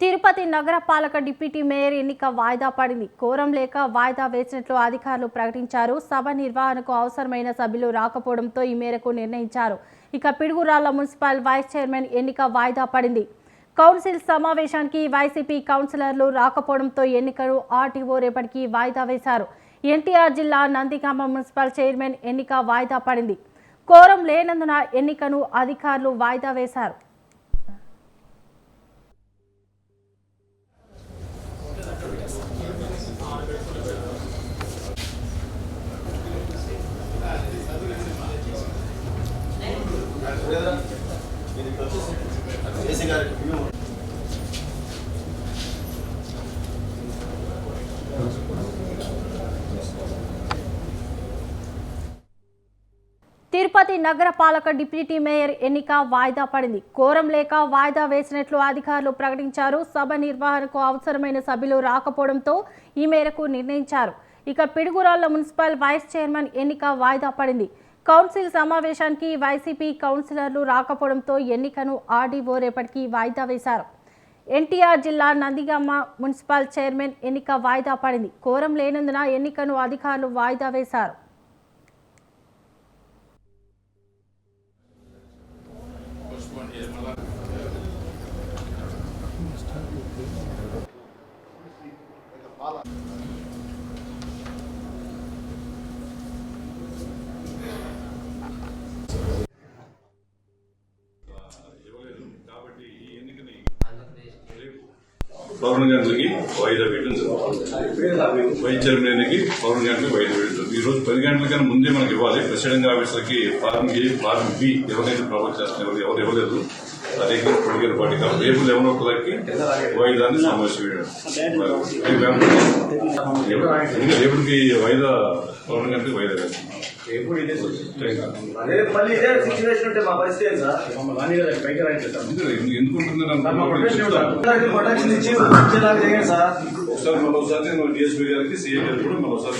తిరుపతి నగరపాలక deputy mayor ఎన్నిక వాయిదా పడింది. కోరం లేక వాయిదా వేసినట్లు అధికారులు ప్రకటించారు. సభ నిర్వహణకు అవసరమైన సభ్యులు రాకపోవడంతో ఈ మేరకు నిర్ణయించారు. ఇక పిడుగురాళ్ల మున్సిపల్ వైస్ చైర్మన్ ఎన్నిక వాయిదా పడింది. కౌన్సిల్ సమావేశానికి వైసీపీ కౌన్సిలర్లు రాకపోవడంతో ఎన్నికలు ఆర్టీఓ రేపటికి వాయిదా వేశారు. ఎన్టీఆర్ జిల్లా నందిగామ మున్సిపల్ చైర్మన్ ఎన్నిక వాయిదా పడింది. కోరం లేనందున ఎన్నికను అధికారులు వాయిదా వేశారు. తిరుపతి నగరపాలక డిప్యూటీ మేయర్ ఎన్నిక వాయిదా పడింది. కోరం లేక వాయిదా వేసినట్లు అధికారులు ప్రకటించారు. సభ నిర్వహణకు అవసరమైన సభ్యులు రాకపోవడంతో ఈ మేరకు నిర్ణయించారు. ఇక పిడుగురాళ్ల మున్సిపల్ వైస్ చైర్మన్ ఎన్నిక వాయిదా పడింది. కౌన్సిల్ సమావేశానికి వైసీపీ కౌన్సిలర్లు రాకపోవడంతో ఎన్నికను ఆర్డీఓ రేపటికి వాయిదా వేశారు. ఎన్టీఆర్ జిల్లా నందిగామ మున్సిపల్ చైర్మన్ ఎన్నిక వాయిదా పడింది. కోరం లేనందున ఎన్నికను అధికారులు వాయిదా వేశారు. పవన్ గంటలకి వాయిదా వేయడం జరుగుతుంది. వైస్ చైర్మన్కి పవన్ గంటలకి వాయిదా వేయడం జరుగుతుంది. ఈ రోజు 10 గంటల కన్నా ముందే మనకి ఇవ్వాలి. ప్రెసిడెంట్ ఆఫీసర్కి ఫార్మ్ ఏ, ఫార్మ్ బి ఎవరైతే ప్రొవైడ్ చేస్తున్నారు, ఎవరు ఇవ్వలేదు. అదే పొలిటికల్ పార్టీ కాదు. రేపు 11 వాయిదాన్ని సమావేశం రేపటికి వాయిదా పవన్ గంటలకి వాయిదా వేస్తున్నాం. ఒకసారి డిఎస్పీ గారికి సిఐ గారు కూడా మరోసారి